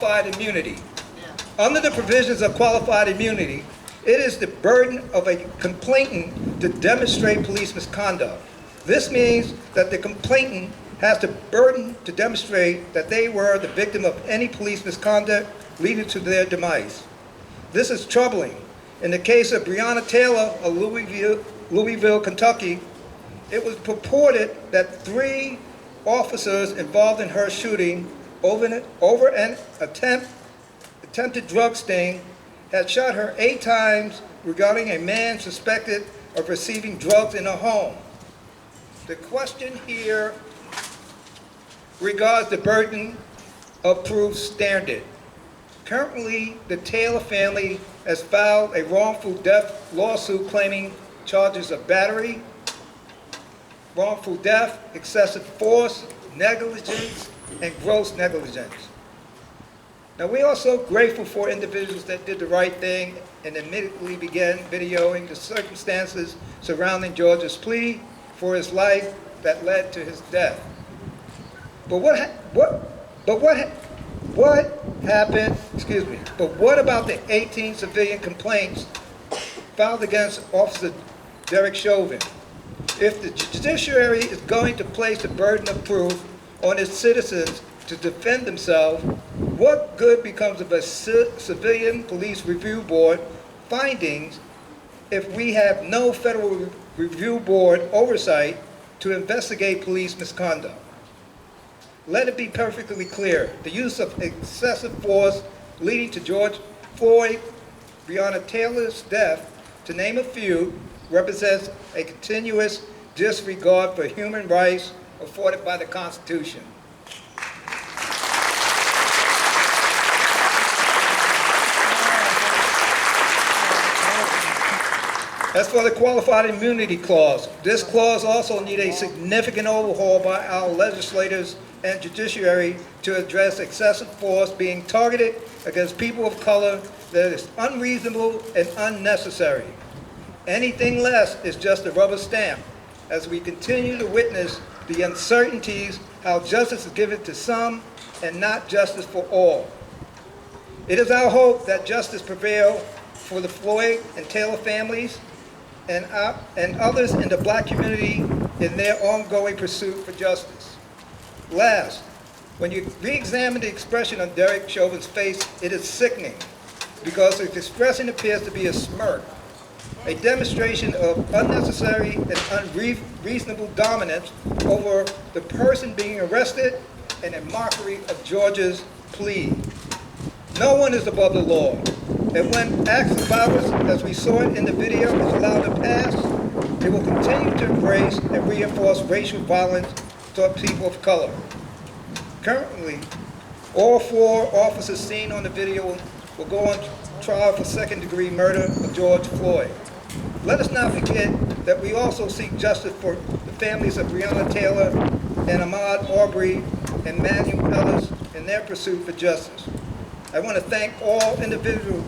qualified immunity. Under the provisions of qualified immunity, it is the burden of a complainant to demonstrate police misconduct. This means that the complainant has the burden to demonstrate that they were the victim of any police misconduct leading to their demise. This is troubling. In the case of Breonna Taylor of Louisville, Kentucky, it was purported that 3 officers involved in her shooting over an attempted drug sting had shot her 8 times regarding a man suspected of receiving drugs in her home. The question here regards the burden of proof standard. Currently, the Taylor family has filed a wrongful death lawsuit claiming charges of battery, wrongful death, excessive force, negligence, and gross negligence. Now, we are so grateful for individuals that did the right thing and immediately began videoing the circumstances surrounding George's plea for his life that led to his death. But what happened? Excuse me. But what about the 18 civilian complaints filed against Officer Derek Chauvin? If the judiciary is going to place the burden of proof on its citizens to defend themselves, what good becomes of a civilian police review board findings if we have no federal review board oversight to investigate police misconduct? Let it be perfectly clear, the use of excessive force leading to George Floyd, Breonna Taylor's death, to name a few, represents a continuous disregard for human rights afforded by the Constitution. As for the qualified immunity clause, this clause also needs a significant overhaul by our legislators and judiciary to address excessive force being targeted against people of color that is unreasonable and unnecessary. Anything less is just a rubber stamp as we continue to witness the uncertainties how justice is given to some and not justice for all. It is our hope that justice prevail for the Floyd and Taylor families and others in the Black community in their ongoing pursuit for justice. Last, when you re-examine the expression on Derek Chauvin's face, it is sickening because the expression appears to be a smirk, a demonstration of unnecessary and unreasonable dominance over the person being arrested and a mockery of George's plea. No one is above the law, and when acts of violence, as we saw it in the video, is allowed to pass, they will continue to embrace and reinforce racial violence toward people of color. Currently, all 4 officers seen on the video will go on trial for second-degree murder of George Floyd. Let us not forget that we also seek justice for the families of Breonna Taylor and Ahmaud Arbery and Manuel Ellis in their pursuit for justice. I want to thank all individuals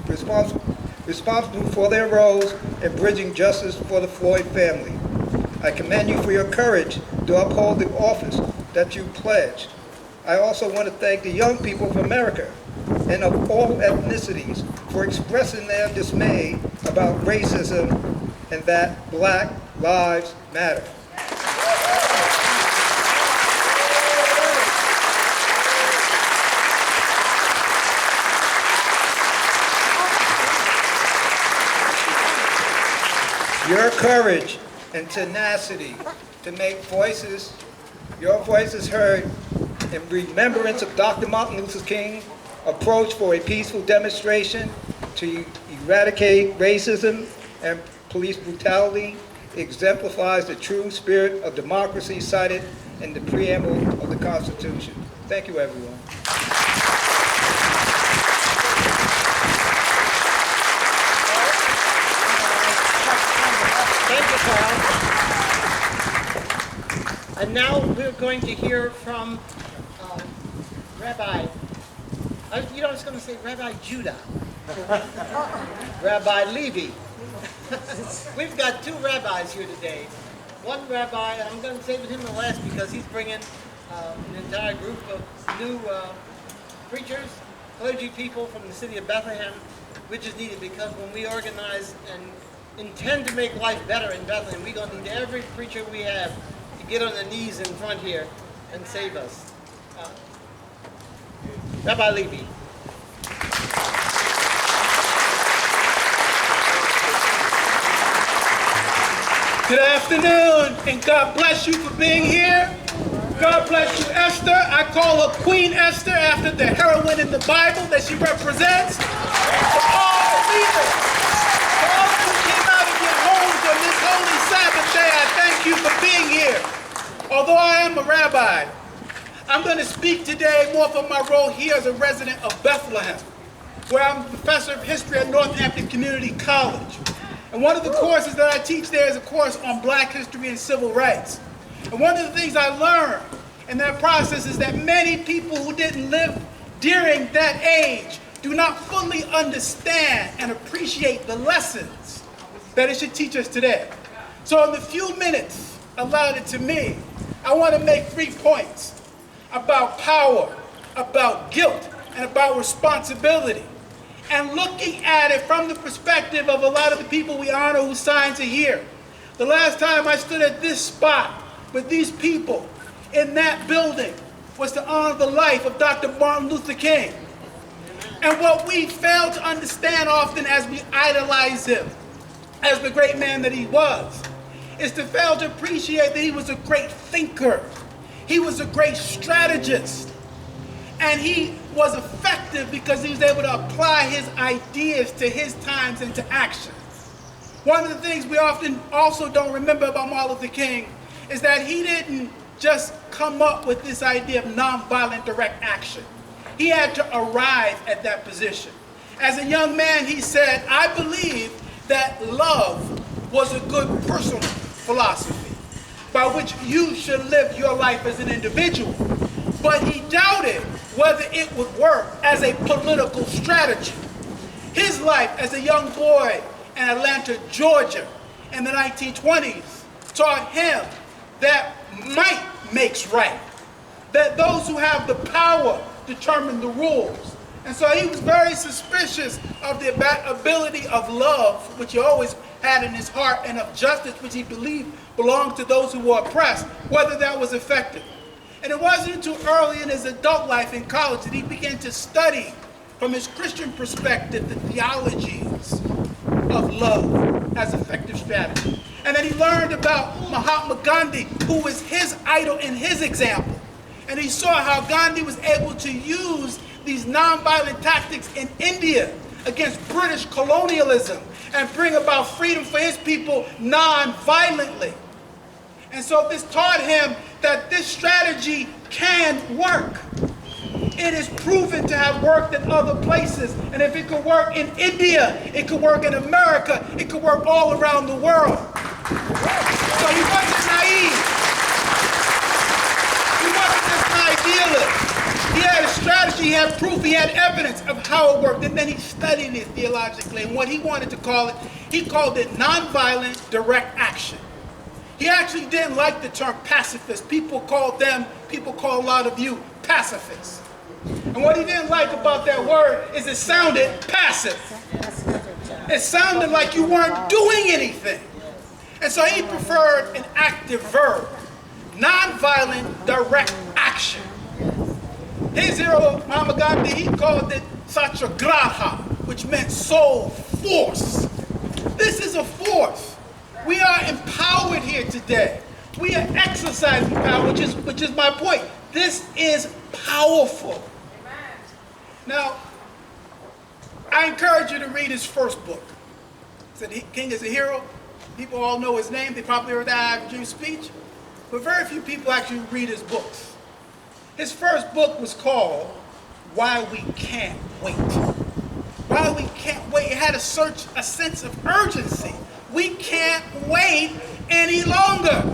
responsible for their roles in bridging justice for the Floyd family. I commend you for your courage to uphold the office that you pledged. I also want to thank the young people of America and of all ethnicities for expressing their dismay about racism and that Black lives matter. Your courage and tenacity to make your voices heard in remembrance of Dr. Martin Luther King's approach for a peaceful demonstration to eradicate racism and police brutality exemplifies the true spirit of democracy cited in the preamble of the Constitution. Thank you, everyone. Thank you, Carl. And now we're going to hear from Rabbi. I was going to say Rabbi Judah. Rabbi Levy. We've got 2 rabbis here today. One rabbi, I'm going to save him the last because he's bringing an entire group of new preachers, clergy people from the city of Bethlehem, which is needed because when we organize and intend to make life better in Bethlehem, we're going to need every preacher we have to get on their knees in front here and save us. Rabbi Levy. Good afternoon, and God bless you for being here. God bless you, Esther. I call her Queen Esther after the heroine in the Bible that she represents. For all believers, for all who came out of your homes on this holy Sabbath day, I thank you for being here. Although I am a rabbi, I'm going to speak today more from my role here as a resident of Bethlehem, where I'm a professor of history at Northampton Community College. And one of the courses that I teach there is a course on Black history and civil rights. And one of the things I learned in that process is that many people who didn't live during that age do not fully understand and appreciate the lessons that it should teach us today. So in the few minutes allotted to me, I want to make 3 points about power, about guilt, and about responsibility. And looking at it from the perspective of a lot of the people we honor whose signs are here. The last time I stood at this spot with these people in that building was to honor the life of Dr. Martin Luther King. And what we fail to understand often as we idolize him, as the great man that he was, is to fail to appreciate that he was a great thinker. He was a great strategist. And he was effective because he was able to apply his ideas to his times and to actions. One of the things we often also don't remember about Martin Luther King is that he didn't just come up with this idea of nonviolent direct action. He had to arrive at that position. As a young man, he said, I believe that love was a good personal philosophy by which you should live your life as an individual. But he doubted whether it would work as a political strategy. His life as a young boy in Atlanta, Georgia in the 1920s taught him that might makes right, that those who have the power determine the rules. And so he was very suspicious of the ability of love, which he always had in his heart, and of justice, which he believed belonged to those who were oppressed, whether that was effective. And it wasn't until early in his adult life in college that he began to study from his Christian perspective the theologies of love as effective strategy. And then he learned about Mahatma Gandhi, who was his idol and his example. And he saw how Gandhi was able to use these nonviolent tactics in India against British colonialism and bring about freedom for his people non-violently. And so this taught him that this strategy can work. It is proven to have worked in other places. And if it could work in India, it could work in America, it could work all around the world. So he wasn't naive. He wasn't just an idealist. He had a strategy, he had proof, he had evidence of how it worked. And then he studied it theologically. And what he wanted to call it, he called it nonviolent direct action. He actually didn't like the term pacifist. People call a lot of you pacifists. And what he didn't like about that word is it sounded passive. It sounded like you weren't doing anything. And so he preferred an active verb, nonviolent direct action. His hero, Mahatma Gandhi, he called it satyagraha, which meant soul force. This is a force. We are empowered here today. We are exercising power, which is my point. This is powerful. Now, I encourage you to read his first book. King is a Hero. People all know his name. They probably heard that after Jim's speech. But very few people actually read his books. His first book was called Why We Can't Wait. Why We Can't Wait. It had a sense of urgency. We can't wait any longer.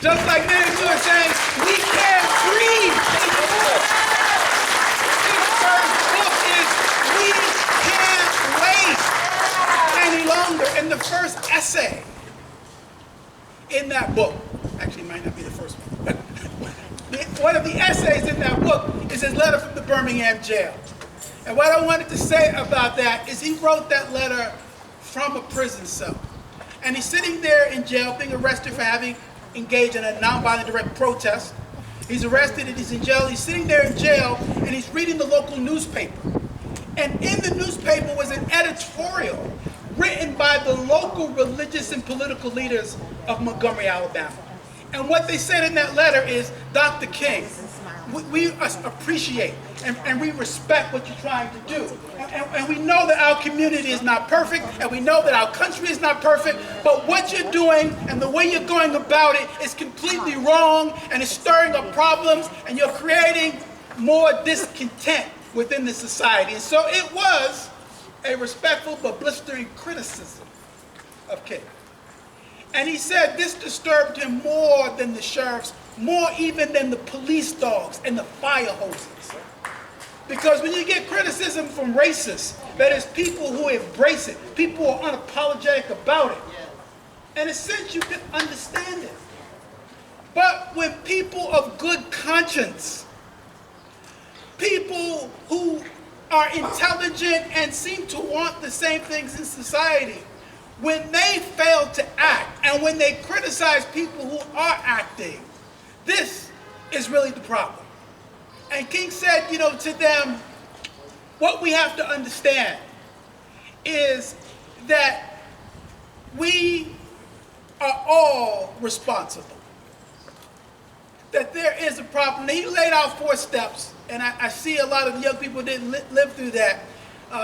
Just like many of you are saying, we can't breathe anymore. His first book is We Can't Wait Any Longer. And the first essay in that book, actually it might not be the first one, but one of the essays in that book is his letter from the Birmingham jail. And what I wanted to say about that is he wrote that letter from a prison cell. And he's sitting there in jail being arrested for having engaged in a nonviolent direct protest. He's arrested and he's in jail. He's sitting there in jail and he's reading the local newspaper. And in the newspaper was an editorial written by the local religious and political leaders of Montgomery, Alabama. And what they said in that letter is, Dr. King, we appreciate and we respect what you're trying to do. And we know that our community is not perfect, and we know that our country is not perfect, but what you're doing and the way you're going about it is completely wrong, and it's stirring up problems, and you're creating more discontent within the society. And so it was a respectful but blistering criticism of King. And he said this disturbed him more than the sheriffs, more even than the police dogs and the fire hoses. Because when you get criticism from racists, that is people who embrace it, people who are unapologetic about it, in a sense you can understand it. But when people of good conscience, people who are intelligent and seem to want the same things in society, when they fail to act and when they criticize people who are acting, this is really the problem. And King said, to them, what we have to understand is that we are all responsible. That there is a problem. He laid out 4 steps, and I see a lot of young people didn't live through that.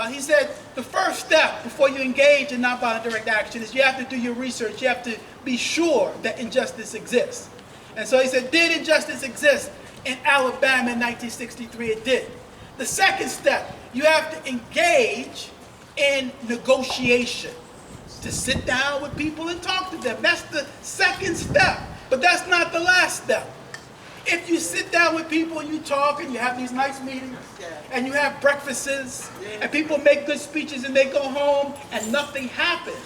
He said the first step before you engage in nonviolent direct action is you have to do your research. You have to be sure that injustice exists. And so he said, did injustice exist in Alabama in 1963? It did. The second step, you have to engage in negotiation, to sit down with people and talk to them. That's the second step, but that's not the last step. If you sit down with people and you talk and you have these nice meetings and you have breakfasts and people make good speeches and they go home and nothing happens,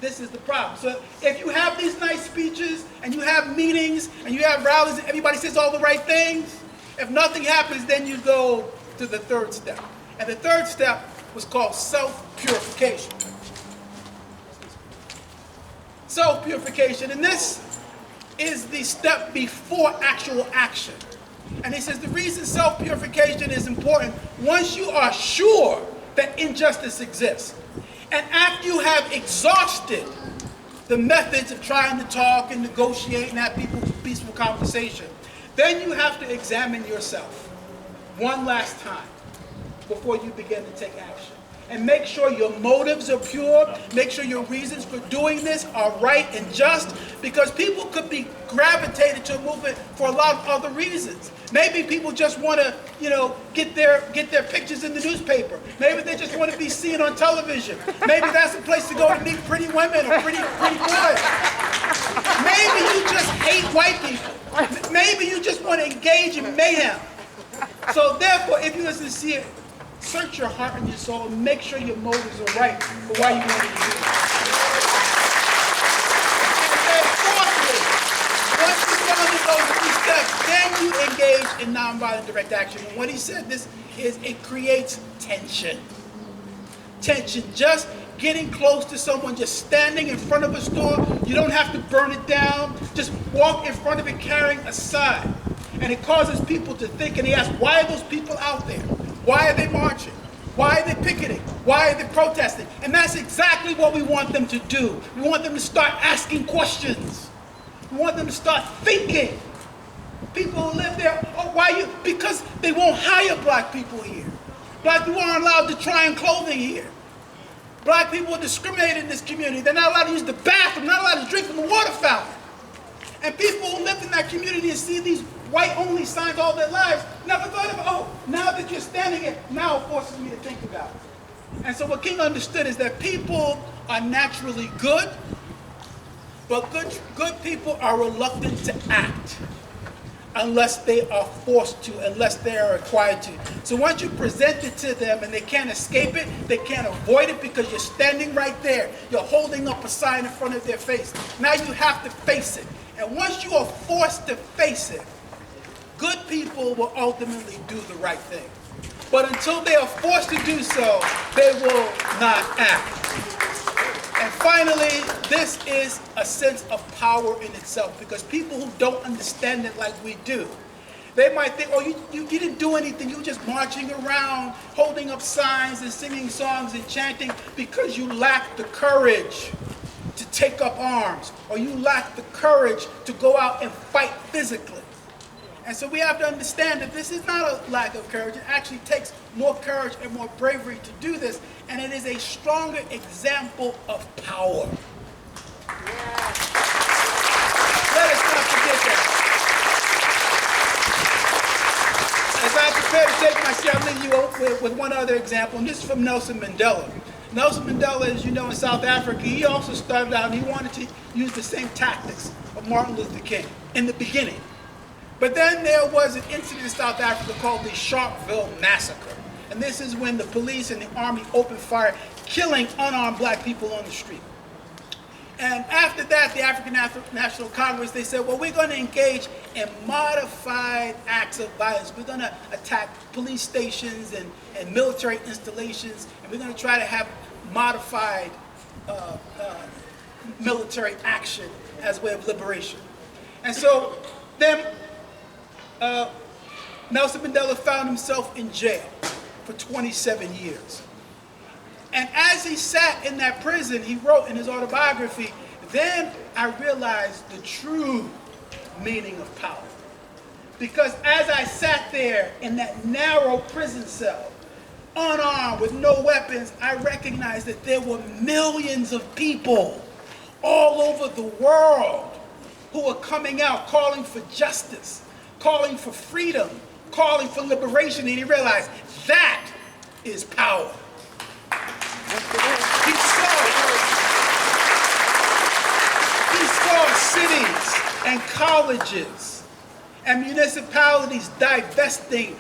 this is the problem. So if you have these nice speeches and you have meetings and you have rallies and everybody says all the right things, if nothing happens, then you go to the third step. And the third step was called self-purification. Self-purification, and this is the step before actual action. And he says the reason self-purification is important, once you are sure that injustice exists, and after you have exhausted the methods of trying to talk and negotiate and have peaceful conversation, then you have to examine yourself one last time before you begin to take action. And make sure your motives are pure, make sure your reasons for doing this are right and just, because people could be gravitated to a movement for a lot of other reasons. Maybe people just want to, get their pictures in the newspaper. Maybe they just want to be seen on television. Maybe that's the place to go to meet pretty women or pretty boys. Maybe you just hate white people. Maybe you just want to engage in mayhem. So therefore, if you're sincere, search your heart and your soul and make sure your motives are right for why you want to do it. And then fourthly, once you've gone through those 3 steps, then you engage in nonviolent direct action. And what he said, this is it creates tension. Tension, just getting close to someone, just standing in front of a store, you don't have to burn it down, just walk in front of it carrying a sign. And it causes people to think, and he asks, why are those people out there? Why are they marching? Why are they picketing? Why are they protesting? And that's exactly what we want them to do. We want them to start asking questions. We want them to start thinking. People who live there, because they won't hire black people here. Black people aren't allowed to try on clothing here. Black people are discriminated in this community. They're not allowed to use the bathroom, not allowed to drink from the water fountain. And people who live in that community and see these white-only signs all their lives never thought of, now that you're standing here, now it forces me to think about it. And so what King understood is that people are naturally good, but good people are reluctant to act unless they are forced to, unless they are required to. So once you present it to them and they can't escape it, they can't avoid it because you're standing right there. You're holding up a sign in front of their face. Now you have to face it. And once you are forced to face it, good people will ultimately do the right thing. But until they are forced to do so, they will not act. And finally, this is a sense of power in itself, because people who don't understand it like we do, they might think, oh, you didn't do anything. You were just marching around, holding up signs and singing songs and chanting because you lacked the courage to take up arms, or you lack the courage to go out and fight physically. And so we have to understand that this is not a lack of courage. It actually takes more courage and more bravery to do this, and it is a stronger example of power. Let us not forget that. As I prepare to take my share, I'll leave you with one other example, and this is from Nelson Mandela. Nelson Mandela, as you know, in South Africa, he also started out and he wanted to use the same tactics of Martin Luther King in the beginning. But then there was an incident in South Africa called the Sharpeville Massacre. And this is when the police and the army opened fire, killing unarmed black people on the street. And after that, the African National Congress, they said, well, we're going to engage in modified acts of violence. We're going to attack police stations and military installations, and we're going to try to have modified military action as a way of liberation. And so then Nelson Mandela found himself in jail for 27 years. And as he sat in that prison, he wrote in his autobiography, then I realized the true meaning of power. Because as I sat there in that narrow prison cell, unarmed with no weapons, I recognized that there were millions of people all over the world who were coming out, calling for justice, calling for freedom, calling for liberation, and he realized that is power. He saw cities and colleges and municipalities divesting